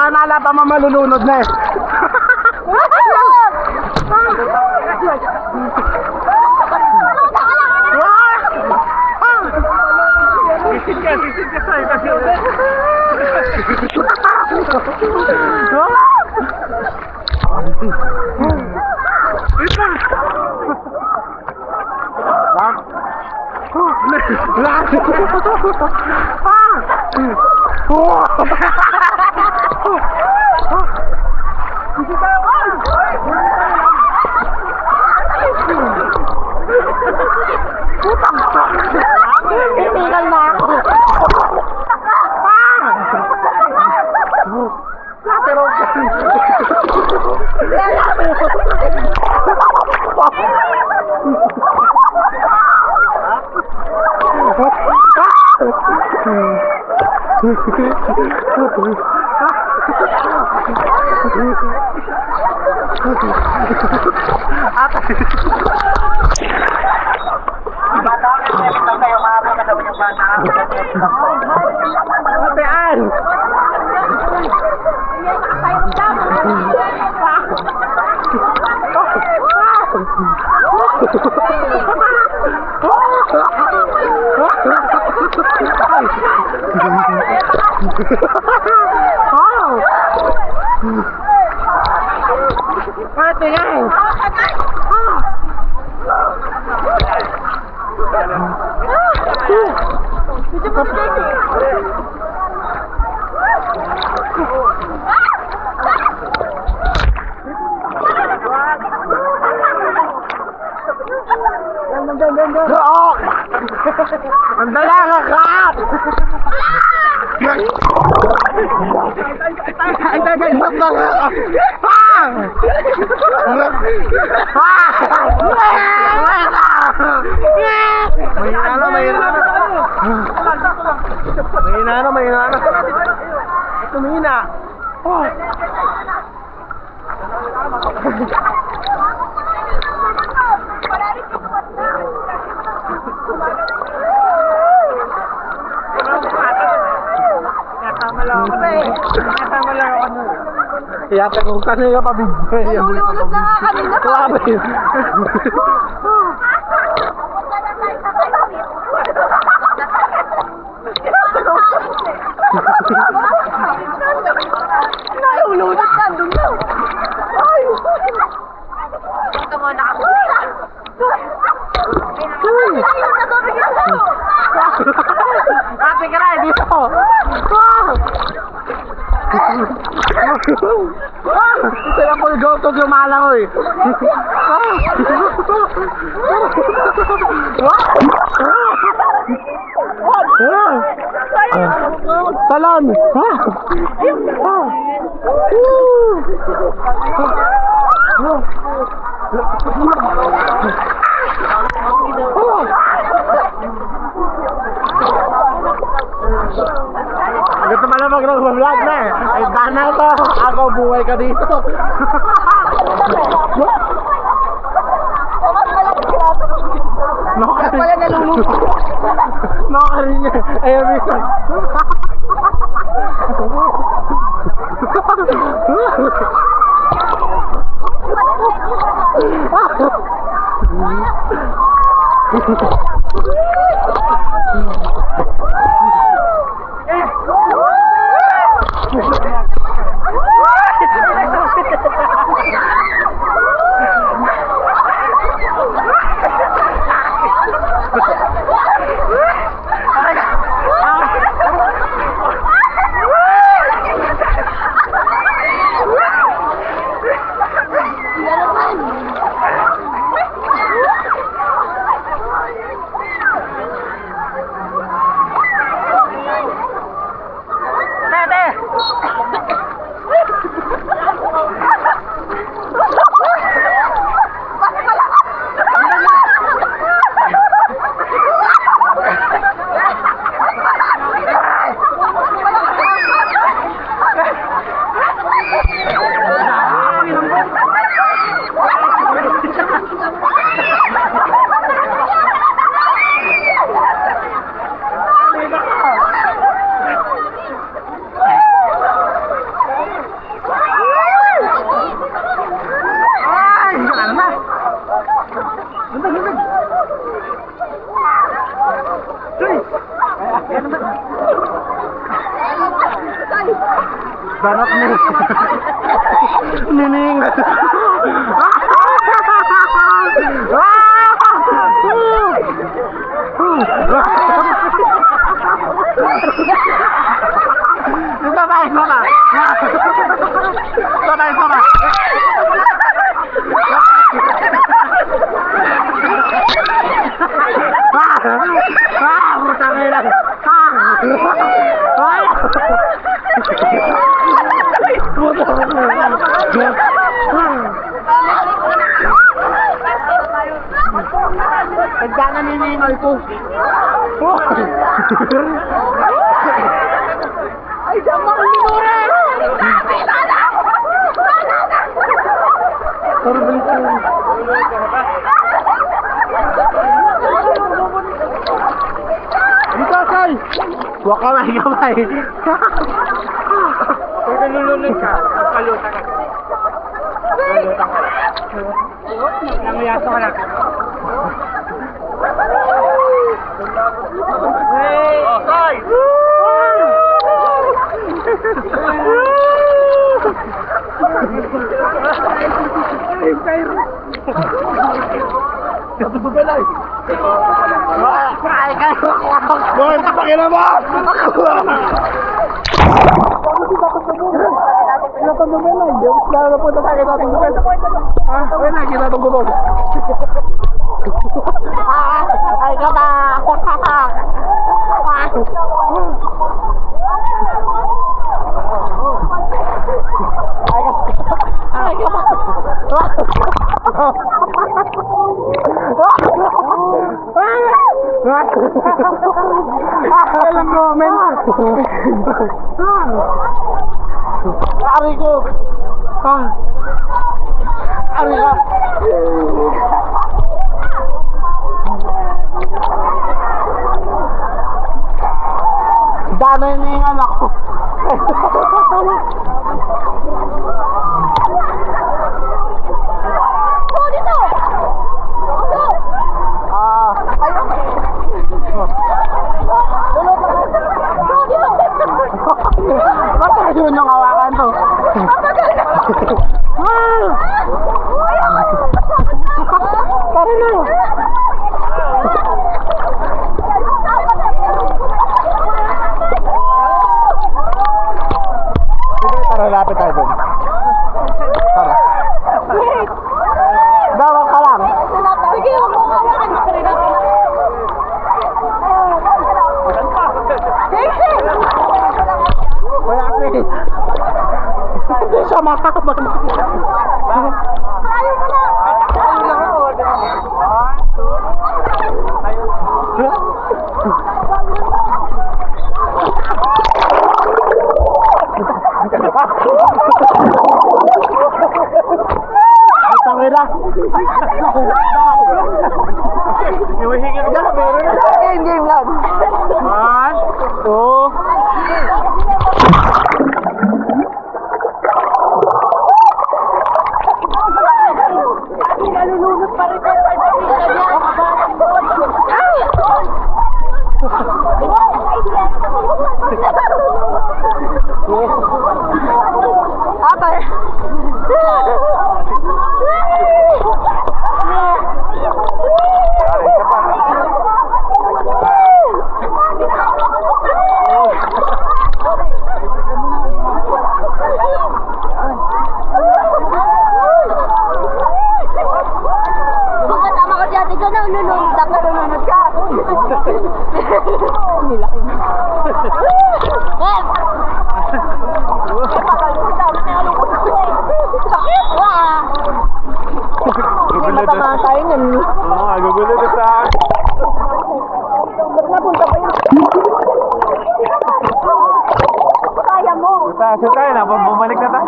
Nala pa mamalulunod na eh. Sisid ka sa'yo kasi ulit. Itigal na ako. Atean! Ang dala ka kat! Ang dala Mahina na. Tumina. Kasama lang ako nun. Kaya kung kanina pa bigyan. Nahulog na nga kanina. Grabe. Nahulog ka doon na. Ay! Ito mo nakakulit. Ate ka na, dito! Ito lang po yung to gumala ko eh. Talon! Gusto pala mag-vlog na eh. Ay, dana to. Ako, buhay ka dito. Kaya pala nalulunod. Nakarin niya. Ayaw minsan. Banat ni. Nining. Kaya naniningal ko. Ay, damang minura! Dito, Kay! Huwag kamay, kamay. Pag nalulunod ka, magpalutan ka. Palutan ka. Nanguyaso ka lang. Hey! Oh, Kay! Boy, papakilan mo! Lalo na po ito tayo natin gubin. Ha? Ay, nakikita itong gubin. Ay, kata! Ay, Walang comment. Ari ko. Ari ka. Dami na yung anak ko. Dito! Bakit yun yung hawakan to? Tara na. Sige, tara, lapit tayo dun. Tara. Dawa ka lang. Sige, huwag mo hawakan sa sarili natin. Wala ko eh. Hindi siya makakabang. Ayaw mo na! Tangina. Iwihigil ka. Game lang. 1, 2. Nalulunod pa rin tayo. Ate! Baka tama ka dyan, ikaw na nunod. Dapat nunod ka. Nilaki na. Sakit! Wah! Hindi matama tayo nun. Oo, gugulo na sa akin. Ba't napunta pa yun? Kaya mo. Taas na tayo na, bumalik na tayo.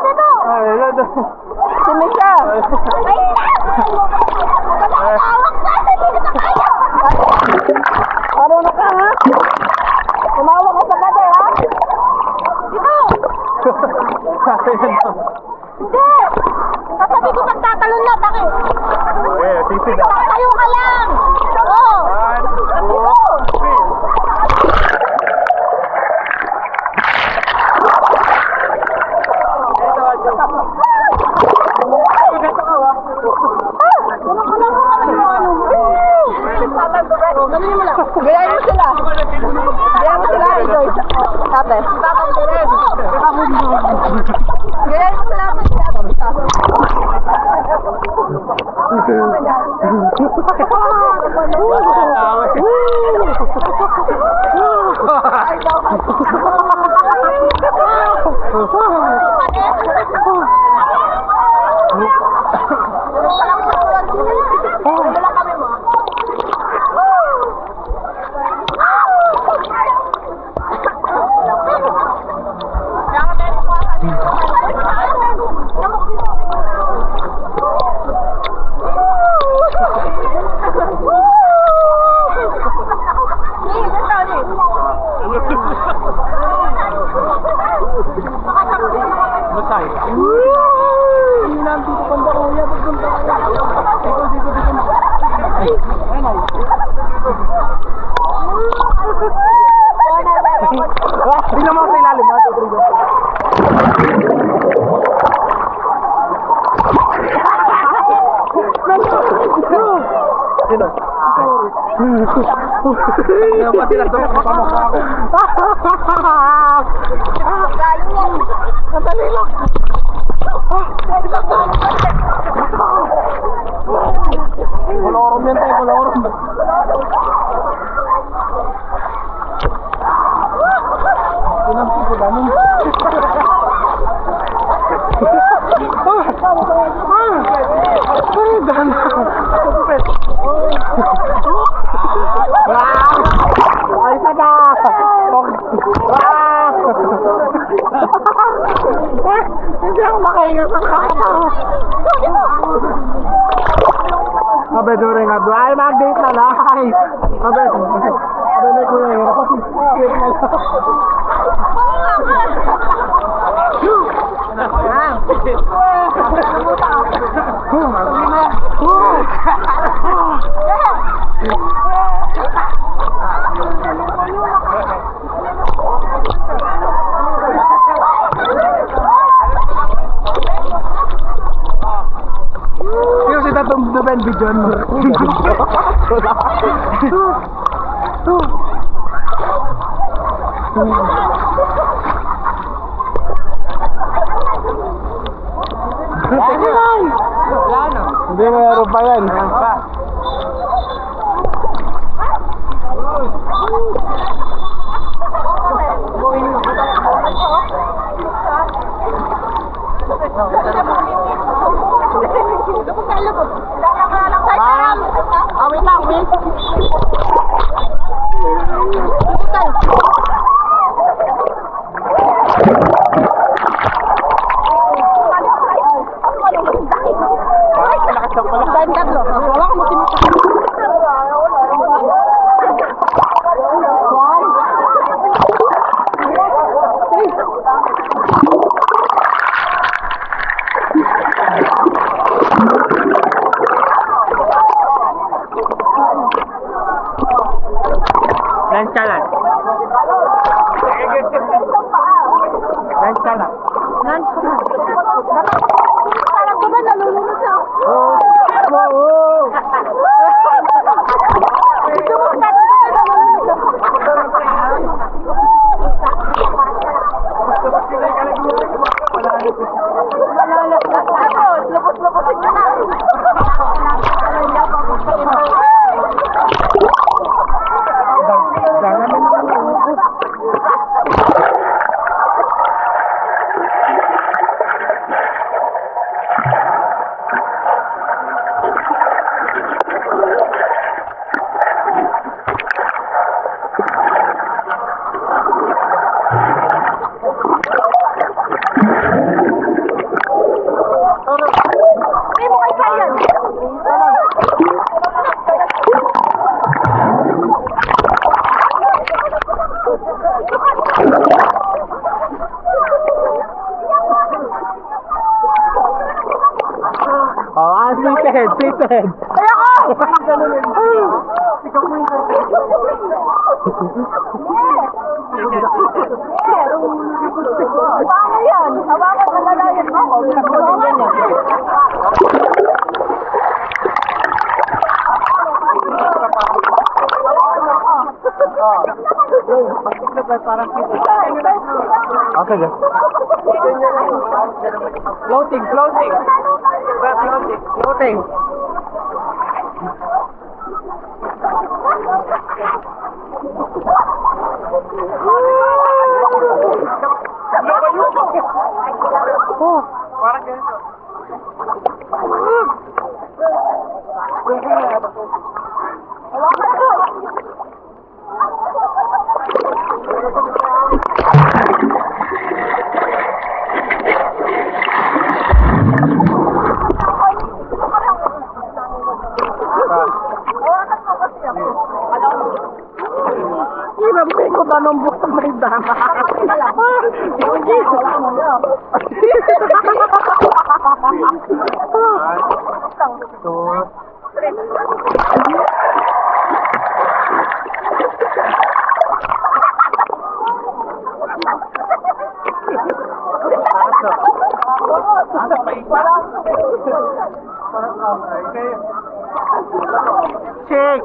Dito! Ay, ito. Si Misha! Ay! Tawag sa atin! Hindi na kaya! Marunong ka, ha? Tumawag ka sa pader, ha? Dito! Hindi! Sasabi ko pagtatalon na, takit! Eh, sisig. Tatayo ka lang! Oo! 1, 2, Dito! ate. Ganyan mo sila ate. Masay. Tingnan mo sa ilalim, ha? Sino? Yung pati lang doon, kapamukha ako. Galing yan. Natali lang. Kolorom yan tayo, kolorom. Pinampi ko damin. Ay, dana. Ay, sada. Hindi ako makahinga sa kakatawa. Abe, during nga. Ay, mag-date na lang. Abe, may kuya yun. Sino si Tatong Duben Bijon? Hindi meron pa yan. Wait lang, wait. Wala ka mo Lanchalan. Lanchalan. Parang ko ba nalulunod siya? Ito mo, parang ko ba nalulunod siya? Lupos-luposin ka na. Ay, mo kay Kayan. Seated. Ay, ako! Paano yan? Hawakan na lalayan mo ako. Parang kita. Okay, guys. Floating, floating. Floating. Floating. Parang ganito. Kinampi ko ba nung buwan may dama? Chick!